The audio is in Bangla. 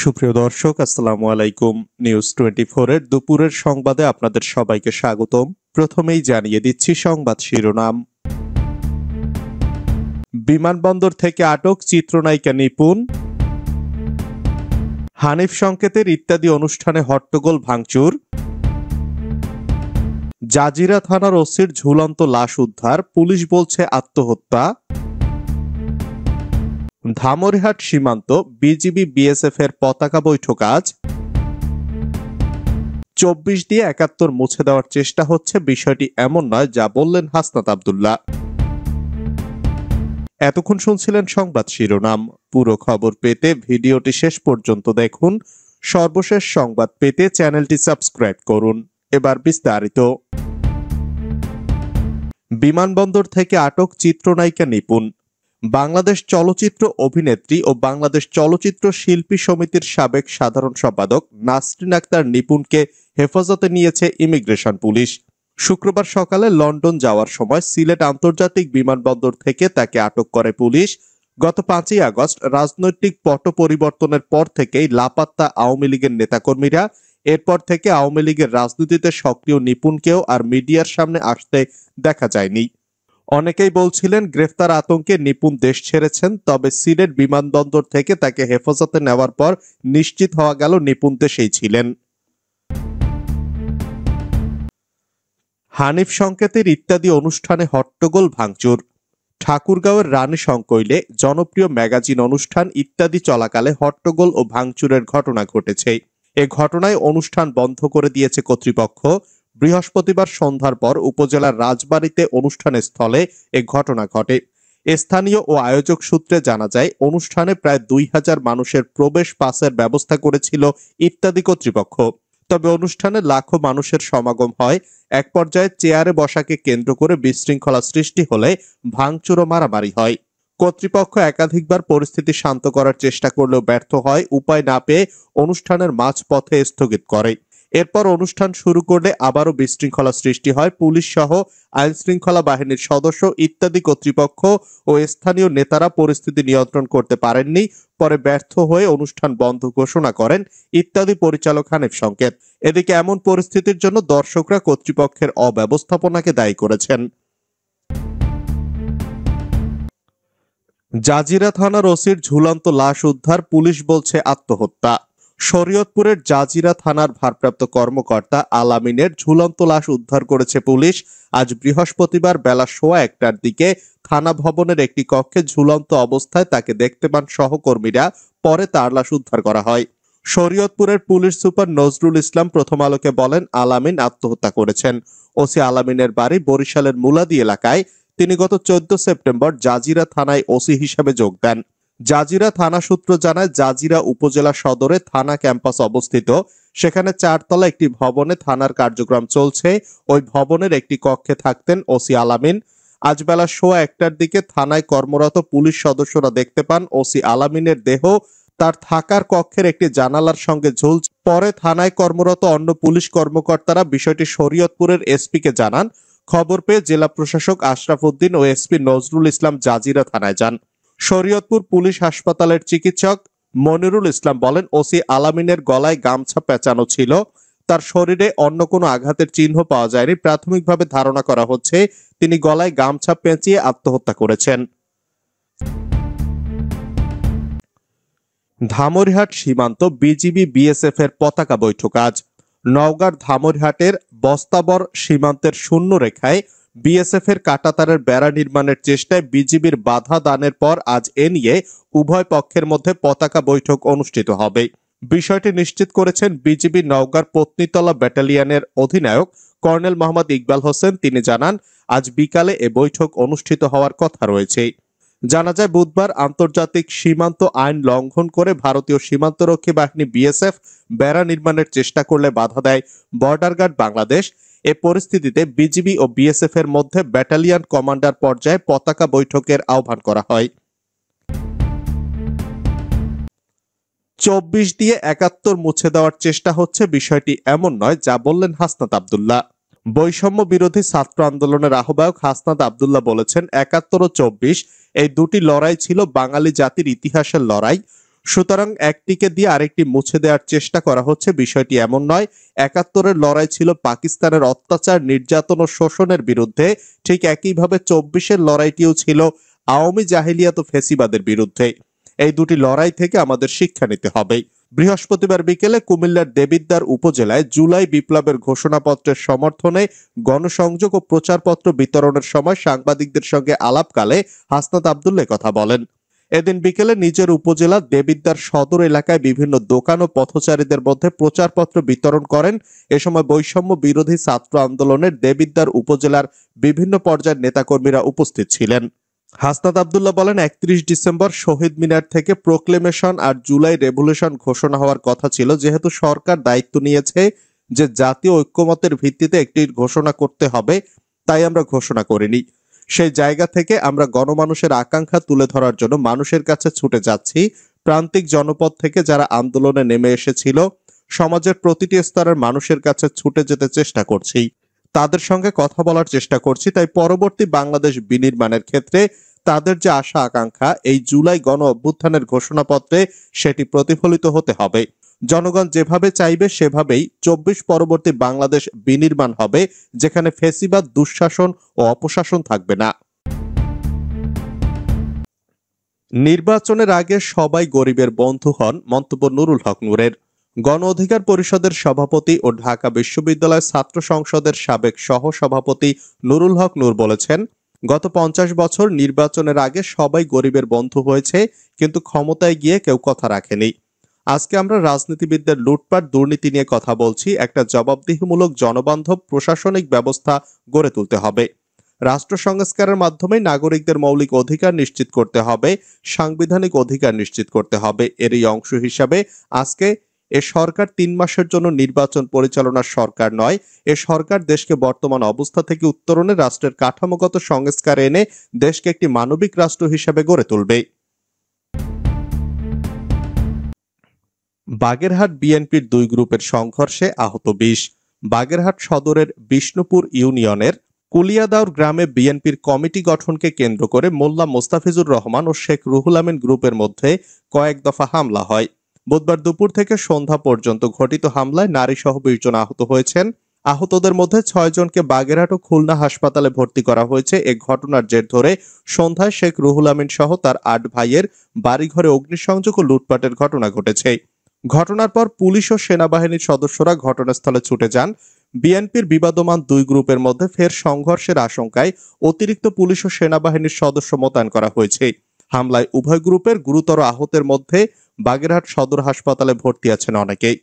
সুপ্রিয় দর্শক, আসসালামু আলাইকুম। নিউজ 24 এর দুপুরের সংবাদে আপনাদের সবাইকে স্বাগতম। প্রথমেই জানিয়ে দিচ্ছি সংবাদ শিরোনাম। বিমানবন্দর থেকে আটক চিত্রনায়িকা নিপুণ। হানিফ সংকেতের ইত্যাদি অনুষ্ঠানে হট্টগোল ভাঙচুর। জাজিরা থানার ওসির ঝুলন্ত লাশ উদ্ধার, পুলিশ বলছে আত্মহত্যা। ধামইরহাট সীমান্ত বিজিবি বিএসএফ এর পতাকা বৈঠক আজ। 24 দিয়ে 71 মুছে দেওয়ার চেষ্টা হচ্ছে, বিষয়টি এমন নয়, যা বললেন হাসনাত আব্দুল্লাহ। এতক্ষণ শুনছিলেন সংবাদ শিরোনাম। পুরো খবর পেতে ভিডিওটি শেষ পর্যন্ত দেখুন। সর্বশেষ সংবাদ পেতে চ্যানেলটি সাবস্ক্রাইব করুন। এবার বিস্তারিত। বিমানবন্দর থেকে আটক চিত্রনায়িকা নিপুণ। বাংলাদেশ চলচ্চিত্র অভিনেত্রী ও বাংলাদেশ চলচ্চিত্র শিল্পী সমিতির সাবেক সাধারণ সম্পাদক নাসরিন আক্তার নিপুণকে হেফাজতে নিয়েছে ইমিগ্রেশন পুলিশ। শুক্রবার সকালে লন্ডন যাওয়ার সময় সিলেট আন্তর্জাতিক বিমানবন্দর থেকে তাকে আটক করে পুলিশ। গত 5ই আগস্ট রাজনৈতিক পট পরিবর্তনের পর থেকেই লাপাত্তা আওয়ামী লীগের নেতাকর্মীরা। এরপর থেকে আওয়ামী লীগের রাজনীতিতে সক্রিয় নিপুণকেও আর মিডিয়ার সামনে আসতে দেখা যায়নি। অনেকেই বলছিলেন গ্রেফতার আতঙ্কে নিপুণ দেশ ছেড়েছেন, তবে সিলেট বিমানবন্দর থেকে তাকে হেফাজতে নেওয়ার পর নিশ্চিত হওয়া গেল নিপুণ দেশেই ছিলেন। হানিফ সংকেতের ইত্যাদি অনুষ্ঠানে হট্টগোল ভাঙচুর। ঠাকুরগাঁওয়ের রানী সংকৈলে জনপ্রিয় ম্যাগাজিন অনুষ্ঠান ইত্যাদি চলাকালে হট্টগোল ও ভাঙচুরের ঘটনা ঘটেছে। এ ঘটনায় অনুষ্ঠান বন্ধ করে দিয়েছে কর্তৃপক্ষ। বৃহস্পতিবার সন্ধ্যার পর উপজেলার রাজবাড়ীতে অনুষ্ঠানের স্থলে এ ঘটনা ঘটে। স্থানীয় ও আয়োজক সূত্রে জানা যায়, অনুষ্ঠানে প্রায় 2000 মানুষের প্রবেশ পাসের ব্যবস্থা করেছিল ইত্যাদি কর্তৃপক্ষ। তবে অনুষ্ঠানে লাখো মানুষের সমাগম হয়। এক পর্যায়ে চেয়ারে বসাকে কেন্দ্র করে বিশৃঙ্খলা সৃষ্টি হলে ভাঙচুর ও মারামারি হয়। কর্তৃপক্ষ একাধিকবার পরিস্থিতি শান্ত করার চেষ্টা করলেও ব্যর্থ হয়। উপায় না পেয়ে অনুষ্ঠানের মাঝপথে স্থগিত করে। এরপর অনুষ্ঠান শুরু করলে আবারও বিশৃঙ্খলা সৃষ্টি হয়। পুলিশ সহ আইন শৃঙ্খলা বাহিনীর সদস্য ইত্যাদি কর্তৃপক্ষ ও স্থানীয় নেতারা পরিস্থিতি নিয়ন্ত্রণ করতে পারেননি। পরে ব্যর্থ হয়ে অনুষ্ঠান বন্ধ ঘোষণা করেন ইত্যাদি পরিচালক হানিফ সংকেত। এদিকে এমন পরিস্থিতির জন্য দর্শকরা কর্তৃপক্ষের অব্যবস্থাপনাকে দায়ী করেছেন। জাজিরা থানার ওসির ঝুলন্ত লাশ উদ্ধার, পুলিশ বলছে আত্মহত্যা। শরীয়তপুরের জাজিরা থানার ভারপ্রাপ্ত কর্মকর্তা আলামিনের ঝুলন্ত লাশ উদ্ধার করেছে পুলিশ। আজ বৃহস্পতিবার বেলা 1:15টার দিকে থানা ভবনের একটি কক্ষে ঝুলন্ত অবস্থায় তাকে দেখতে পান সহকর্মীরা। পরে তার লাশ উদ্ধার করা হয়। শরীয়তপুরের পুলিশ সুপার নজরুল ইসলাম প্রথম আলোকে বলেন, আলামিন আত্মহত্যা করেছেন। ওসি আলামিনের বাড়ি বরিশালের মুলাদি এলাকায়। তিনি গত 14 সেপ্টেম্বর জাজিরা থানায় ওসি হিসেবে যোগ দেন। জাজিরা থানা সূত্র জানায়, জাজিরা উপজেলা সদরে থানা ক্যাম্পাস অবস্থিত। সেখানে 4 তলা একটি ভবনে থানার কার্যক্রম চলছে। ওই ভবনের একটি কক্ষে থাকতেন ওসি আলামিন। আজ বেলা 1:15টার দিকে থানায় কর্মরত পুলিশ সদস্যরা দেখতে পান ওসি আলামিনের দেহ তার থাকার কক্ষের একটি জানালার সঙ্গে ঝুলছে। পরে থানায় কর্মরত অন্য পুলিশ কর্মকর্তারা বিষয়টি শরীয়তপুরের এসপিকে জানান। খবর পেয়ে জেলা প্রশাসক আশরাফ উদ্দিন ও এসপি নজরুল ইসলাম জাজিরা থানায় যান। শরীয়তপুর পুলিশ হাসপাতালের চিকিৎসক মনিরুল ইসলাম বলেন, ওসি আলামিনের গলায় গামছা পেঁচানো ছিল। তার শরীরে অন্য কোনো আঘাতের চিহ্ন পাওয়া যায়নি। প্রাথমিকভাবে ধারণা করা হচ্ছে তিনি গলায় গামছা পেঁচিয়ে আত্মহত্যা করেছেন। ধামইরহাট সীমান্ত বিজিবি বিএসএফ এর পতাকা বৈঠক আজ। নওগাঁর ধামইরহাটের বস্তাবর সীমান্তের শূন্য রেখায় বিএসএফ এর কাঁটাতারের বেড়া নির্মাণের চেষ্টায় বিজিবির বাধা দানের পর আজ এ নিয়ে উভয় পক্ষের মধ্যে পতাকা বৈঠক অনুষ্ঠিত হবে। বিষয়টি নিশ্চিত করেছেন বিজিবি নওগাঁর পত্নীতলা ব্যাটালিয়নের অধিনায়ক কর্নেল মোহাম্মদ ইকবাল হোসেন। তিনি জানান, আজ বিকালে এ বৈঠক অনুষ্ঠিত হওয়ার কথা রয়েছে। জানা যায়, বুধবার আন্তর্জাতিক সীমান্ত আইন লঙ্ঘন করে ভারতীয় সীমান্তরক্ষী বাহিনী বিএসএফ বেড়া নির্মাণের চেষ্টা করলে বাধা দেয় বর্ডার গার্ড বাংলাদেশ। এ পরিস্থিতিতে বিজিবি ও বিএসএফ এর মধ্যে ব্যাটালিয়ন কমান্ডার পর্যায়ে পতাকা বৈঠকের আহ্বান করা হয়। 24 দিয়ে 71 মুছে দেওয়ার চেষ্টা হচ্ছে, বিষয়টি এমন নয়, যা বললেন হাসনাত আব্দুল্লাহ। বৈষম্য বিরোধী ছাত্র আন্দোলনের আহ্বায়ক হাসনাত আব্দুল্লাহ বলেছেন, 71 ও 24 এই দুটি লড়াই ছিল বাঙালি জাতির ইতিহাসের লড়াই। সুতরাং একটিকে দিয়ে আরেকটি মুছে দেওয়ার চেষ্টা করা হচ্ছে, বিষয়টি এমন নয়। ৭১-এর লড়াই ছিল পাকিস্তানের অত্যাচার, নির্যাতন ও শোষণের বিরুদ্ধে, ঠিক একইভাবে ২৪-এর লড়াইটিও ছিল আওয়ামী জাহিলিয়াত ও ফ্যাসিবাদের বিরুদ্ধে। এই দুটি লড়াই থেকে আমাদের শিক্ষা নিতে হবে। বৃহস্পতিবার বিকেলে কুমিল্লার দেবিদ্বার উপজেলায় জুলাই বিপ্লবের ঘোষণাপত্রের সমর্থনে গণসংযোগ ও প্রচারপত্র বিতরণের সময় সাংবাদিকদের সঙ্গে আলাপকালে হাসনাত আব্দুল্লাহ কথা বলেন। এদিন বিকেলে নিজের উপজেলা দেবিদ্বার সদর এলাকায় বিভিন্ন দোকান ও পথচারীদের মধ্যে প্রচারপত্র বিতরণ করেন। এ সময় বৈষম্য বিরোধী ছাত্র আন্দোলনের দেবিদ্বার উপজেলার বিভিন্ন পর্যায়ের নেতাকর্মীরা উপস্থিত ছিলেন। হাসনাত আব্দুল্লাহ বলেন, ৩১ ডিসেম্বর শহীদ মিনার থেকে প্রোক্লেমেশন আর জুলাই রেভলিউশন ঘোষণা হওয়ার কথা ছিল। যেহেতু সরকার দায়িত্ব নিয়েছে যে জাতীয় ঐক্যমতের ভিত্তিতে একটি ঘোষণা করতে হবে, তাই আমরা ঘোষণা করিনি। সেই জায়গা থেকে আমরা গণমানুষের আকাঙ্ক্ষা তুলে ধরার জন্য মানুষের কাছে ছুটে যাচ্ছি। প্রান্তিক জনপদ থেকে যারা আন্দোলনে নেমে এসেছিল, সমাজের প্রতিটি স্তরের মানুষের কাছে ছুটে যেতে চেষ্টা করছি, তাদের সঙ্গে কথা বলার চেষ্টা করছি। তাই পরবর্তী বাংলাদেশ বিনির্মাণের ক্ষেত্রে তাদের যে আশা আকাঙ্ক্ষা এই জুলাই গণ অভ্যুত্থানের ঘোষণাপত্রে সেটি প্রতিফলিত হতে হবে। জনগণ যেভাবে চাইবে সেভাবেই ২৪ পরবর্তী বাংলাদেশ বিনির্মাণ হবে, যেখানে ফ্যাসিবাদ, দুঃশাসন ও অপশাসন থাকবে না। নির্বাচনের আগে সবাই গরিবের বন্ধু হন, মন্তব্য নুরুল হক নূরের। গণ অধিকার পরিষদের সভাপতি ও ঢাকা বিশ্ববিদ্যালয় ছাত্র সংসদের সাবেক সহ সভাপতি নুরুল হক নূর বলেছেন, গত ৫০ বছর নির্বাচনের আগে সবাই গরিবের বন্ধু হয়েছে, কিন্তু ক্ষমতায় গিয়ে কেউ কথা রাখেনি। আজকে আমরা রাজনীতিবিদদের লুটপাট, দুর্নীতি নিয়ে কথা বলছি। একটা জবাবদিহিমূলক, জনবান্ধব প্রশাসনিক ব্যবস্থা গড়ে তুলতে হবে। রাষ্ট্র সংস্কারের মাধ্যমে নাগরিকদের মৌলিক অধিকার নিশ্চিত করতে হবে, সাংবিধানিক অধিকার নিশ্চিত করতে হবে। এরই অংশ হিসাবে আজকে এ সরকার ৩ মাসের জন্য নির্বাচন পরিচালনার সরকার নয়। এ সরকার দেশকে বর্তমান অবস্থা থেকে উত্তরণে রাষ্ট্রের কাঠামোগত সংস্কার এনে দেশকে একটি মানবিক রাষ্ট্র হিসাবে গড়ে তুলবে। বাগেরহাট বিএনপির ২ গ্রুপের সংঘর্ষে আহত ২০। বাগেরহাট সদরের বিষ্ণুপুর ইউনিয়নের কুলিয়াদাউর গ্রামে বিএনপির কমিটি গঠনকে কেন্দ্র করে মোল্লা মোস্তাফিজুর রহমান ও শেখ রুহুল আমিন গ্রুপের মধ্যে কয়েক দফা হামলা হয়। বুধবার দুপুর থেকে সন্ধ্যা পর্যন্ত ঘটিত হামলায় নারীসহ ২০ জন আহত হয়েছেন। আহতদের মধ্যে ৬ জনকে বাগেরহাট ও খুলনা হাসপাতালে ভর্তি করা হয়েছে। এ ঘটনার জের ধরে সন্ধ্যায় শেখ রুহুল আমিন সহ তার ৮ ভাইয়ের বাড়িঘরে অগ্নিসংযোগ ও লুটপাটের ঘটনা ঘটেছে। ঘটনার পর পুলিশ ও সেনাবাহিনীর সদস্যরা ঘটনাস্থলে ছুটে যান। বিএনপির বিবাদমান ২ গ্রুপের মধ্যে ফের সংঘর্ষের আশঙ্কায় অতিরিক্ত পুলিশ ও সেনাবাহিনীর সদস্য মোতায়েন করা হয়েছে। হামলায় উভয় গ্রুপের গুরুতর আহতের মধ্যে বাগেরহাট সদর হাসপাতালে ভর্তি আছেন অনেকেই।